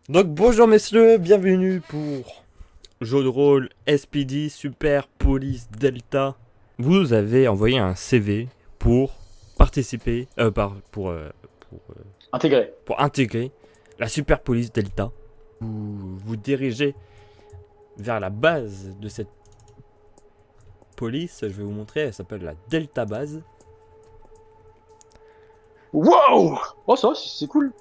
Donc bonjour messieurs, bienvenue pour jeu de rôle SPD Super Police Delta. Vous avez envoyé un CV pour participer, Intégré. pour intégrer la Super Police Delta. Vous vous dirigez vers la base de cette police. Je vais vous montrer, elle s'appelle la Delta Base. Wow! Oh, ça, c'est cool.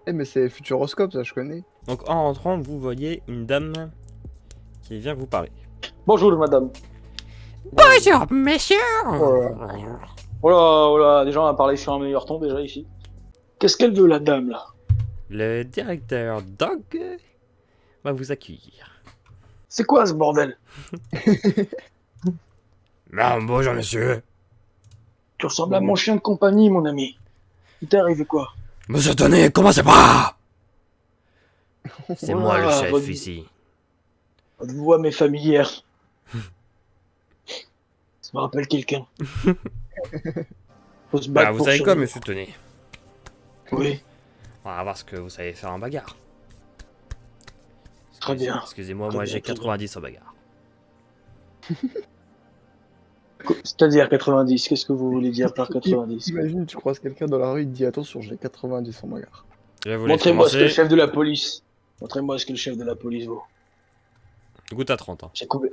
Eh mais c'est Futuroscope, ça je connais. Donc en rentrant, vous voyez une dame qui vient vous parler. Bonjour, madame. Bonjour messieurs. Oh là, déjà, on a parlé sur un meilleur ton, déjà, ici. Qu'est-ce qu'elle veut, la dame, là? Le directeur Dog va vous accueillir. C'est quoi, ce bordel? Bonjour monsieur. Tu ressembles à mon chien de compagnie, mon ami. Il t'est arrivé quoi? Monsieur Tony, commencez pas. C'est moi le Voilà, chef votre- ici. Votre voix m'est familière. Ça me rappelle quelqu'un. Faut se battre Vous pour savez quoi survivre. monsieur Tony? Oui, On va voir ce que vous savez faire en bagarre. très bien. Excusez-moi, Très moi bien, j'ai très bien. 90 en bagarre. C'est-à-dire 90, qu'est-ce que vous voulez dire par 90? Imagine, tu croises quelqu'un dans la rue, il te dit attention, j'ai 90 en bagarre. Je vous laisse Montrez-moi ce que le commencer. chef de la police. Montrez-moi ce que le chef de la police vaut. Du coup t'as 30 ans. J'ai coupé.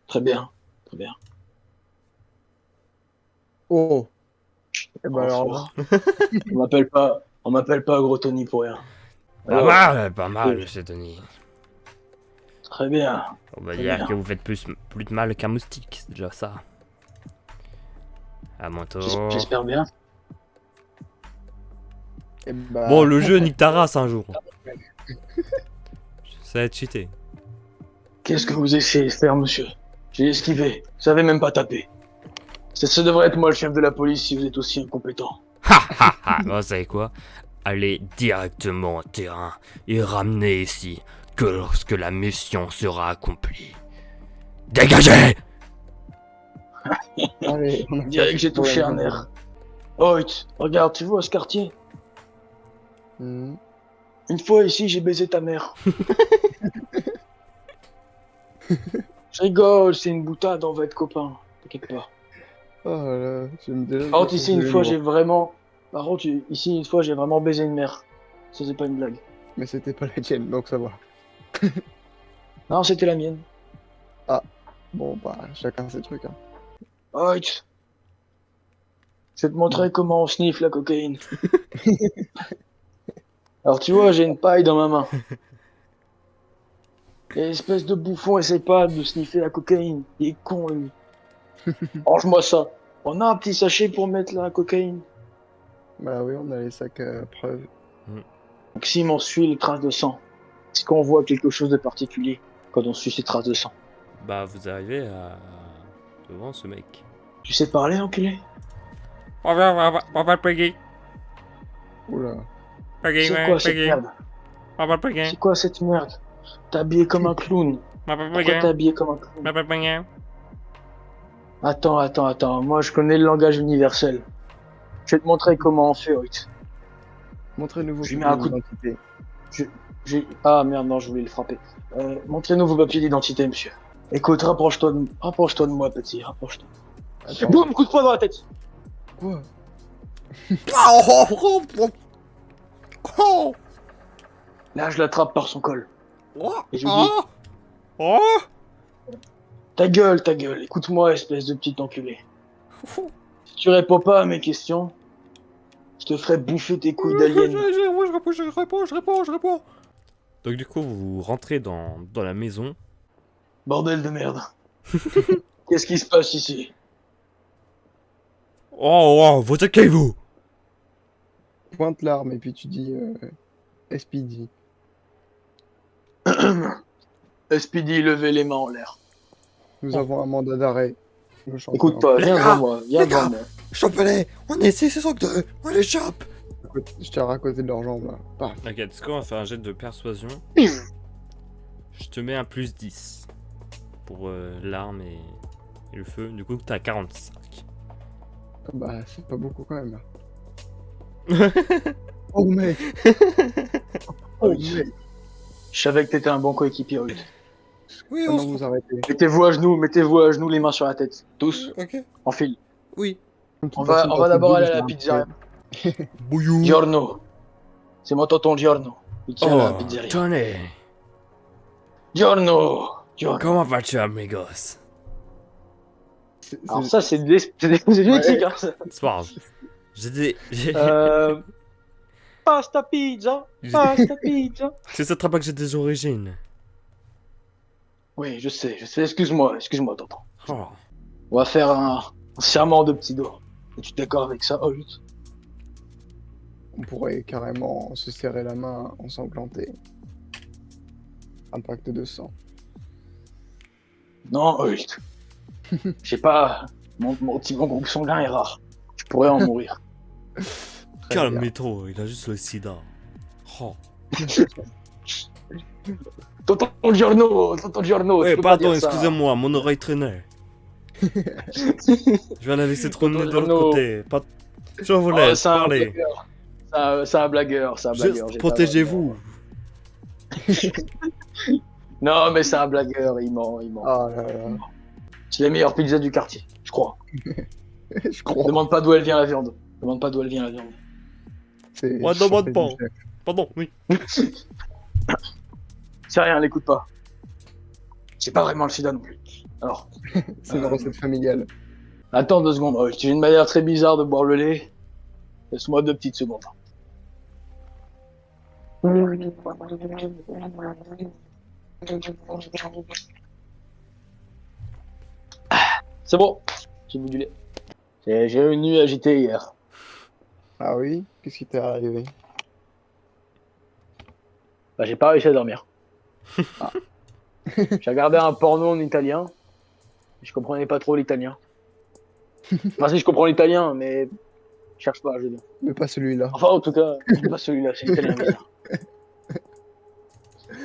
Très bien, très bien. Oh. Eh ben Oh, alors fort. là, On m'appelle pas Gros Tony pour rien. Pas Alors, mal, pas mal oui. monsieur Tony. Très bien. On va Très dire bien. que vous faites plus de mal qu'un moustique, c'est déjà ça. À mon tour. J'espère bien. eh ben... Bon, le jeu nique ta race un jour. Ça va être cheaté. Qu'est-ce que vous essayez de faire, monsieur? J'ai esquivé. Vous savez même pas taper. Ça devrait être moi le chef de la police si vous êtes aussi incompétent. Bon, vous savez quoi? Allez directement au terrain et ramenez ici que lorsque la mission sera accomplie. Dégagez! Allez, on a On dirait que j'ai touché un nerf. Oh, regarde, tu vois ce quartier? Hmm. Une fois ici, j'ai baisé ta mère. Je rigole, c'est une boutade, on va être copains. T'inquiète pas. Oh là là, j'aime déjà... Par contre, ici, une fois, j'ai vraiment... Par contre, ici, une fois, j'ai vraiment baisé une mère. Ça, c'est pas une blague. Mais c'était pas la tienne, donc ça va. Non, c'était la mienne. Bon, bah, chacun ses trucs, hein. Oh, je vais te montrer comment on sniffe la cocaïne. Alors, tu vois, j'ai une paille dans ma main. Et espèce de bouffon, essaye pas de sniffer la cocaïne. Il est con, lui. Range-moi ça. On a un petit sachet pour mettre la cocaïne. Bah oui, on a les sacs à preuve. Donc, si on suit les traces de sang, est-ce qu'on voit quelque chose de particulier quand on suit ces traces de sang? Bah, vous arrivez à... devant ce mec. Tu sais parler, enculé? On va payer. Oula. C'est quoi cette merde? On va payer. C'est quoi cette merde? T'es habillé comme un clown. Pourquoi t'es habillé comme un clown? Attends. Moi, je connais le langage universel. Je vais te montrer comment on fait, Hoyt. Montrez-nous vos Je lui mets un coup de- d'identité. Ah merde, non, je voulais le frapper. Montrez-nous vos papiers d'identité, monsieur. Écoute, rapproche-toi de moi, petit, rapproche-toi. Attends, Boum, coup de poing dans la tête. quoi? Là, je l'attrape par son col. Et je lui dis, ta gueule, écoute-moi, espèce de petit enculé. Si tu réponds pas à mes questions, je te ferai bouffer tes couilles d'alien. Je réponds. Donc du coup, vous rentrez dans la maison. Bordel de merde. Qu'est-ce qui se passe ici? Vous attaquez-vous! Pointe l'arme et puis tu dis SPD. SPD, levez les mains en l'air. Nous avons un mandat d'arrêt. Le chanteur. Écoute pas, viens Les devant gars, moi, viens les devant gars. moi. Chopez-les! On est 602! On les chope! Je tire à côté de leur jambe là. Paf. Ok, est-ce qu'on va faire un jet de persuasion? Je te mets un plus 10 pour l'arme et le feu. Du coup, t'as 45. Bah, c'est pas beaucoup quand même. Oh mec! Oh, Oui. mais Je savais que t'étais un bon coéquipier, Holt. Oui, maintenant vous arrêtez. Mettez-vous à genoux, les mains sur la tête. Tous, Ok. en file. Oui. De toute On façon, va d'abord aller à la j'ai un pizzeria. Bouillou. Giorno. C'est mon tonton Giorno. Il tient la Oh, pizzeria. Tony. Giorno. Giorno. Comment vas-tu, amigos? Alors ça, c'est génétique, hein, ça. C'est pas grave. J'ai dit... Euh... Pasta pizza. Pasta pizza. Tu sais très pas que j'ai des origines. Oui, je sais. Excuse-moi, tonton. Oh. On va faire un serment de petit dos. Es-tu d'accord avec ça, Holt? On pourrait carrément se serrer la main ensanglanté. Impact de sang. Non, Holt. Je sais pas. Mon groupe sanguin est rare. Je pourrais en mourir. Très bien. Calme-toi, il a juste le sida. Oh. Tonton Giorno, Ouais, tu peux pas pardon, dire ça. excusez-moi, mon oreille traînait. Je vais la laisser traîner de l'autre Tonton côté. Je vous Oh, laisse c'est un parler. blagueur. C'est un blagueur, Juste j'ai pas protégez-vous. vraiment- Non, mais c'est un blagueur, il ment. Ah là là. C'est les meilleures pizzas du quartier, je crois. Je crois. Demande pas d'où elle vient la viande. C'est Ouais, demande chanté pas. du chef. Pardon, oui. C'est rien, n'écoute pas. C'est pas vraiment le sida non plus. Alors, C'est une recette familiale. attends 2 secondes. J'ai une manière très bizarre de boire le lait. Laisse-moi 2 petites secondes. C'est bon, j'ai bu du lait. J'ai eu une nuit agitée hier. Ah oui? Qu'est-ce qui t'est arrivé? Bah, j'ai pas réussi à dormir. Ah. J'ai regardé un porno en italien. Je comprenais pas trop l'italien. Enfin, si je comprends l'italien, mais je cherche pas, je veux dire. Mais pas celui-là. Enfin, en tout cas, pas celui-là, c'est l'italien bizarre.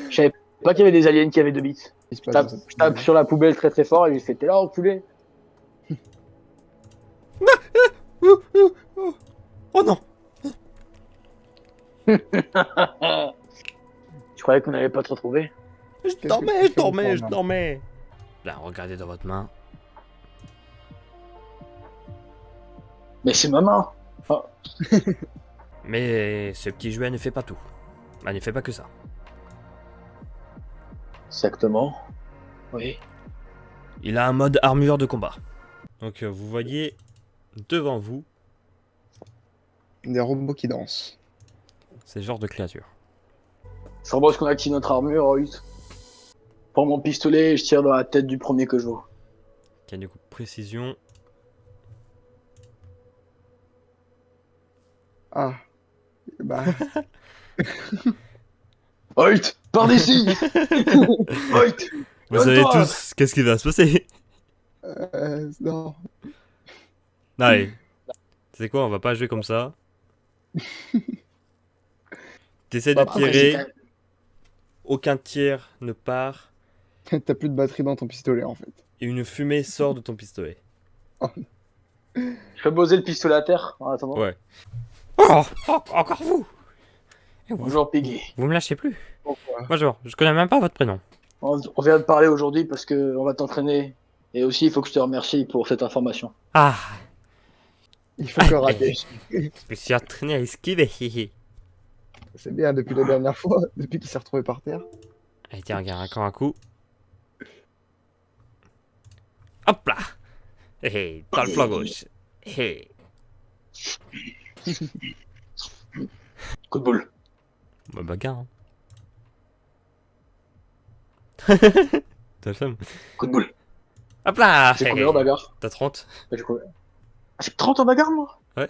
Je savais pas qu'il y avait des aliens qui avaient 2 bits. Il se Je passe tape, dans cette je tape vidéo. sur la poubelle très fort et il fait t'es là, enculé. Oh non. Je croyais qu'on n'allait pas te retrouver. Je que dormais, tu je fais au dormais, je point, là dormais. Là, regardez dans votre main. Mais c'est ma main. Mais ce petit jouet ne fait pas tout. Bah, ne fait pas que ça. Exactement. Oui. Il a un mode armure de combat. Donc vous voyez devant vous Des robots qui dansent. ces genres de créatures. Je propose qu'on active notre armure, Holt. Prends mon pistolet et je tire dans la tête du premier que je vois. Qui a du coup précision. Ah. Bah, Holt, pars d'ici. Holt. Vous savez Donne-toi. tous qu'est-ce qui va se passer. non. Allez. C'est quoi, on va pas jouer comme ça. T'essaies de Bah, après, j'ai quand tirer, même- aucun tir ne part, T'as plus de batterie dans ton pistolet en fait. et une fumée sort de ton pistolet. Je fais poser le pistolet à terre en attendant. Ouais. Oh, encore vous. Bonjour Piggy. Vous me lâchez plus. Pourquoi? Bonjour, je connais même pas votre prénom. On vient de parler aujourd'hui parce que on va t'entraîner. Et aussi, il faut que je te remercie pour cette information. Ah, Il faut que rater. je me suis entraîné à esquiver. C'est bien depuis la dernière fois, depuis qu'il s'est retrouvé par terre. Allez, tiens, regarde, encore un coup. Hop là. Hé, dans le flanc gauche. Hé. Coup de boule. Bah, bagarre. Hein. T'as le seum. Coup de boule. Hop là. C'est Hé, combien en bagarre? T'as 30. Bah, j'ai combien? Ah, j'ai 30 en bagarre, moi? Ouais.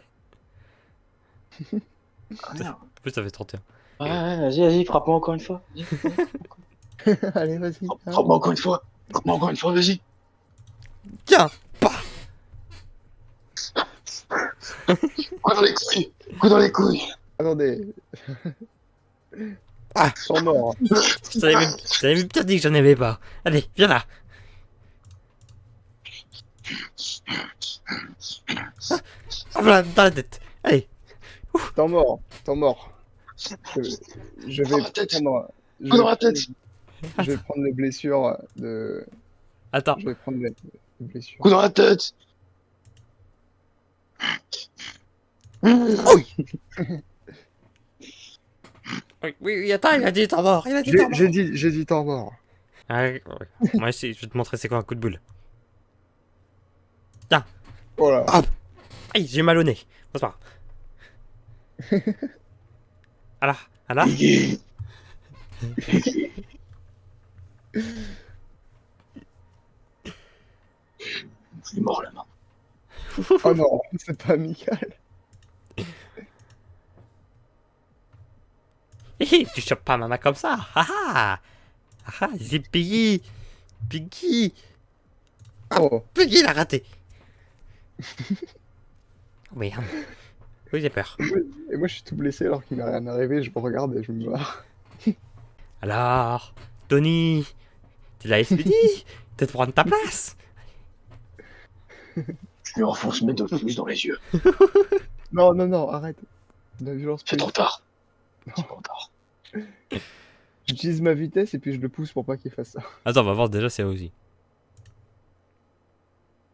Ah, merde. En plus, ça fait 31. Ouais, vas-y, frappe-moi encore une fois. Allez, vas-y. Frappe-moi encore une fois. Frappe-moi encore une fois, vas-y. Tiens. Coup dans les couilles. Coup dans les couilles. Attendez. Ah. Ils sont morts. Je t'avais bien dit que j'en avais pas. Allez, viens là. Hop là, dans la tête. Allez. T'es mort. T'es mort. Je Dans vais la tête. prendre. Je Coup dans vais la tête. je vais prendre les blessures de. Attends. Je vais prendre les blessures. Coup dans la tête. Oui, attends, il a dit temps mort. Il a dit temps mort. J'ai dit temps mort. Ah, ouais. Moi aussi, je vais te montrer c'est quoi un coup de boule. Voilà. Aïe, j'ai mal au nez. Bonsoir. Alors. Piggy. Il est mort la main. Oh non, c'est pas amical. Tu chopes pas ma main comme ça. C'est Piggy. Piggy. Oh. Piggy l'a raté. Oh merde. Oui, j'ai peur. Et moi je suis tout blessé alors qu'il m'est rien arrivé, je me regarde et je me barre. Alors, Tony, t'es la SPD. T'es de prendre ta place. Je lui enfonce mes 2 pouces dans les yeux. Non, non, non, arrête. De la violence C'est trop politique. tard. C'est trop tard. J'utilise ma vitesse et puis je le pousse pour pas qu'il fasse ça. Attends, on va voir déjà si elle réussit.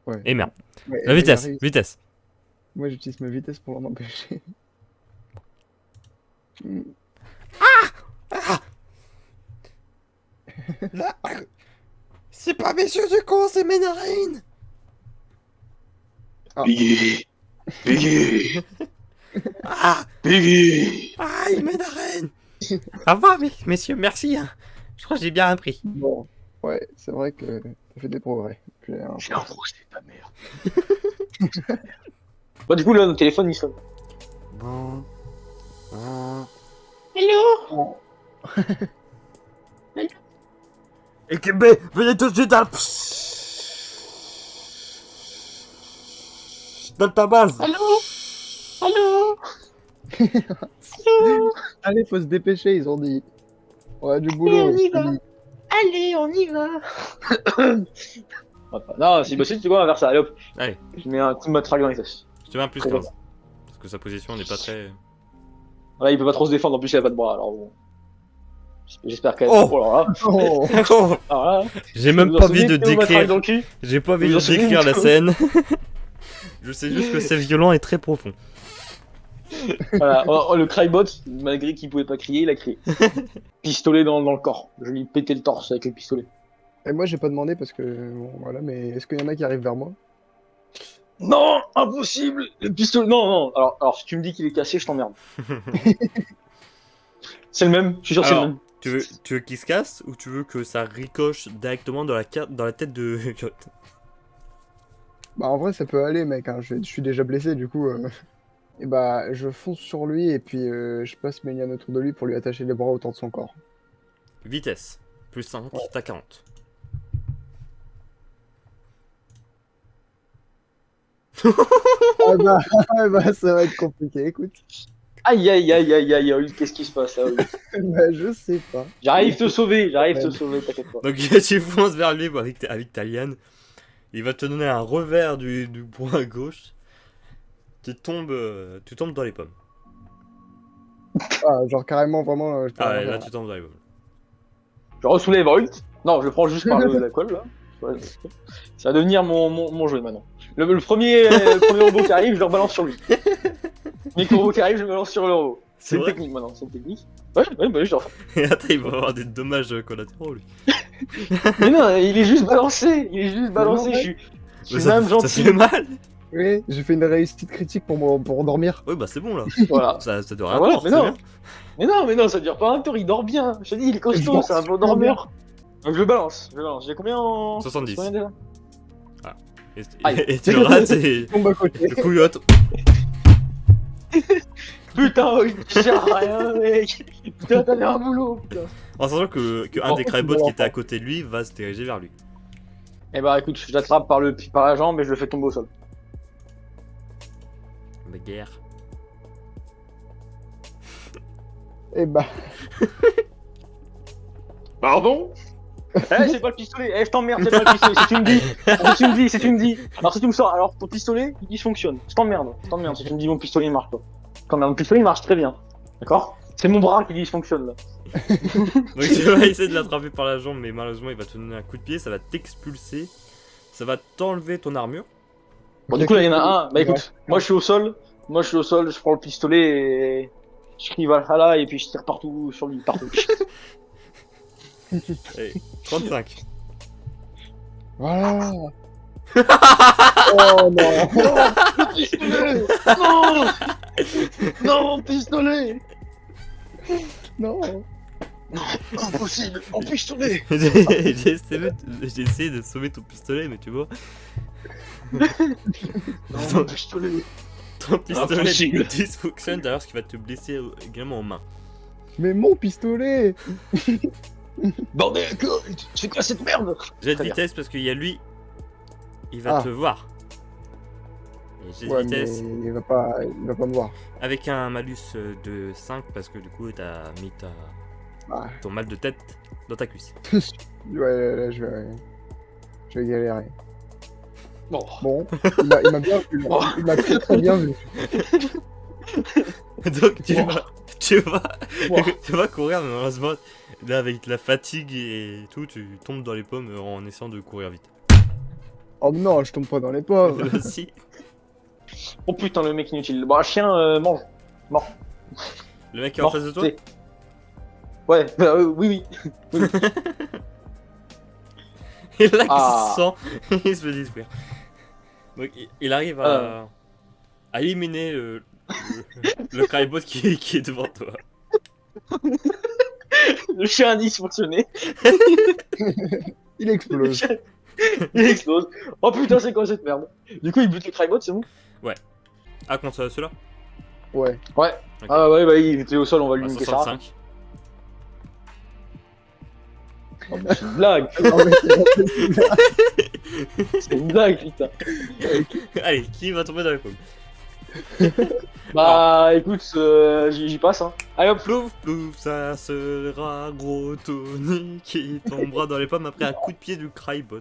Ouais. Et merde. Ouais, La et vitesse, j'arrive. vitesse. Moi j'utilise ma vitesse pour l'en empêcher. Là, c'est pas messieurs du con, c'est mes narines. Ah. Piggy. Piggy. Ah, Piggy. aïe, mes narines. Ça va, messieurs, merci. Hein. Je crois que j'ai bien appris. Bon, ouais, c'est vrai que t'as fait des progrès. Puis, J'ai enfoncé ta mère. Bon, du coup, là, notre téléphone, il sonne. Bon. Hello. Équipe B, venez tout de suite à... Dans ta base. Allô. Allô. allez, faut se dépêcher, ils ont dit. On a du boulot. on y je te va. dis. Allez, on y va. Non, si bossé, tu vois, on va faire ça. Allez hop. Allez, Je mets un coup de matraque dans les fesses. je te mets un plus 15. Parce que sa position n'est pas très... Là, il peut pas trop se défendre, en plus, il a pas de bras, alors bon. J'espère qu'elle. Oh. Alors là. Oh, Alors là. J'ai même Vous en pas envie souvenez de Théo matraque décrire... dans le cul. J'ai pas envie Vous de en souvenez, décrire la Théo scène. Je sais juste que c'est violent et très profond. Voilà, oh, le crybot, malgré qu'il pouvait pas crier, il a crié. Pistolet dans le corps. Je lui ai pété le torse avec le pistolet. Et moi j'ai pas demandé parce que. Bon, voilà, mais est-ce qu'il y en a qui arrivent vers moi? Non, impossible. Le pistolet. Non, non. Alors si tu me dis qu'il est cassé, je t'emmerde. C'est le même. Je suis sûr que c'est le Alors, même. tu veux qu'il se casse ou tu veux que ça ricoche directement dans la tête de... Bah en vrai ça peut aller mec, hein. Je suis déjà blessé du coup. Et bah je fonce sur lui et puis je passe mes lianes autour de lui pour lui attacher les bras autour de son corps. Vitesse. Plus 5, t'as 40. Ah bah ça va être compliqué, écoute. Aïe aïe aïe aïe aïe aïe. Qu'est-ce qui se passe là? Bah je sais pas. J'arrive te sauver, t'inquiète pas. Donc tu fonces vers lui avec ta liane. Il va te donner un revers du poing à gauche. Tu tombes dans les pommes. Ah genre carrément vraiment. Je peux Ah rien ouais, là faire. tu tombes dans les pommes. Je ressoulève vite. Non, je le prends juste par la colle là. Ouais, ça va devenir mon jeu maintenant. Le premier robot qui arrive, je le rebalance sur lui. Le robot qui arrive, je le balance sur le robot. C'est une vrai technique maintenant, c'est une technique. Ouais, bah je le refais. Et attends, il va avoir des dommages collatéraux lui. Mais non, il est juste balancé, je suis Mais même ça gentil. fait mal. Oui, j'ai fait une réussite critique pour dormir. Oui bah c'est bon là. Voilà. Ça doit Ah, rien voilà, tort, mais c'est non. bien. Mais non, ça dure pas un tour, il dort bien. Je te dis, il est Il costaud, dort c'est un bon super dormeur. Donc je le balance. J'ai combien en. 70. Combien déjà Et, Aïe. et tu le rates et Tombe à côté. le couillotte. Putain, il sert à rien, mec. Putain, t'avais un boulot, putain. En sachant que un Oh, des crybots qui était à côté de lui va se diriger vers lui. Eh bah écoute, je l'attrape par la jambe et je le fais tomber au sol. La guerre. Et bah. Pardon. J'ai pas le pistolet, je t'emmerde, j'ai pas le pistolet, si tu me dis. Alors si tu me sors, alors ton pistolet, il dysfonctionne. Je t'emmerde, si tu me dis mon pistolet il marche pas. Quand même, mon pistolet il marche très bien. D'accord? C'est mon bras qui dysfonctionne là. Donc tu vas essayer de l'attraper par la jambe, mais malheureusement il va te donner un coup de pied, ça va t'expulser, ça va t'enlever ton armure. Bon, du coup, là, il y en a un. Bah écoute, moi je suis au sol. Je prends le pistolet et je crie Valhalla et puis je tire partout sur lui, partout. Allez, 35. Voilà. Oh non. Pistolet. Non. Non, pistolet. Non. Impossible. En pistolet. J'ai essayé de sauver ton pistolet, mais tu vois, Non, pistolet. ton pistolet Impossible. dysfonctionne d'ailleurs, ce qui va te blesser également en main. Mais mon pistolet. Bordel, c'est quoi cette merde? J'ai de Très bien. vitesse parce qu'il y a lui, il va Ah. te voir. Et j'ai de Ouais, mais vitesse il va pas me voir. avec un malus de 5 parce que du coup t'as mis Ah. ton mal de tête dans ta cuisse. Ouais, là, je vais galérer. Bon. Bon, il m'a bien vu. Oh. Il m'a très très bien vu. Donc tu Wow. vas, tu vas, Wow. tu vas courir, mais malheureusement, là avec la fatigue et tout, tu tombes dans les pommes en essayant de courir vite. Oh non, je tombe pas dans les pommes. Si. Oh putain, le mec inutile. Bon, un chien mange. Mort. Le mec qui est en Mort. face de toi. t'sais. Ouais, bah, oui. Et là, Ah. il se sent, il se fait détruire. Donc il arrive à éliminer le crybot qui est devant toi. Le chien a dysfonctionné. Il explose. Il explose. Oh putain, c'est quoi cette merde? Du coup, il bute le crybot, c'est bon? Ah, contre ceux-là. Ouais. Ouais. Ok. Ah ouais, bah il était au sol, on va lui À niquer ça. 65. Oh, mais c'est une blague. Non, mais C'est une blague, putain. Allez, qui va tomber dans les pommes? Bah écoute, j'y passe hein. Allez hop. Plouf, plouf, ça sera gros Tony qui tombera dans les pommes après un coup de pied du crybot.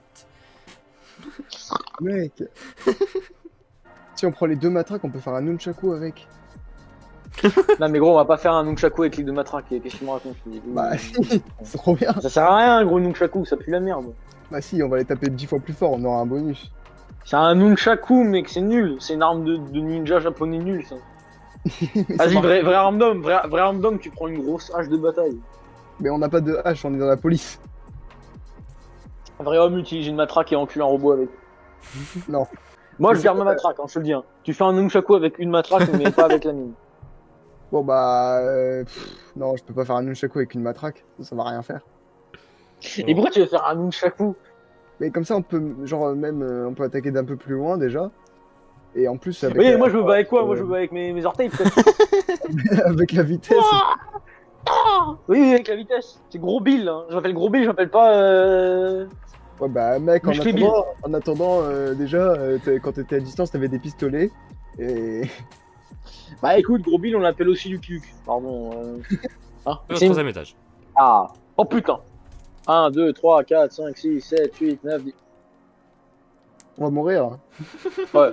mec. Si on prend les deux matraques, on peut faire un nunchaku avec. Non mais gros, on va pas faire un nunchaku avec les deux matraques. Qu'est-ce que tu me racontes? Bah si, c'est trop bien. Ça sert à rien un gros nunchaku, ça pue la merde. Bah si, on va les taper 10 fois plus fort, on aura un bonus. C'est un nunchaku mec, c'est nul. C'est une arme de ninja japonais nul ça. Mais ça Vas-y, marche. vrai arme d'homme, vrai arme d'homme, tu prends une grosse hache de bataille. Mais on n'a pas de hache, on est dans la police. Un vrai homme utilise une matraque et encule un robot avec. Non. Moi Mais je c'est garde ma pas- matraque, hein, je te le dis. Hein. Tu fais un nunchaku avec une matraque mais pas avec la mienne. Bon bah... non, je peux pas faire un nunchaku avec une matraque, ça va rien faire. Et pourquoi tu veux faire un nunchaku? Mais comme ça, on peut, genre, même, on peut attaquer d'un peu plus loin déjà. Et en plus, avec, Oui, moi je me bats avec quoi? Moi je me bats avec mes orteils peut-être. avec la vitesse. Oui, avec la vitesse. C'est gros Bill, hein. Je m'appelle gros Bill, je m'appelle pas. Ouais, bah, mec, en Musclé attendant, déjà, quand t'étais à distance, t'avais des pistolets. Et. Bah écoute, gros Bill, on l'appelle aussi Luke. Pardon. Hein, Au c'est une- troisième étage. Ah. Oh putain. 1, 2, 3, 4, 5, 6, 7, 8, 9, 10. On va mourir. Ouais.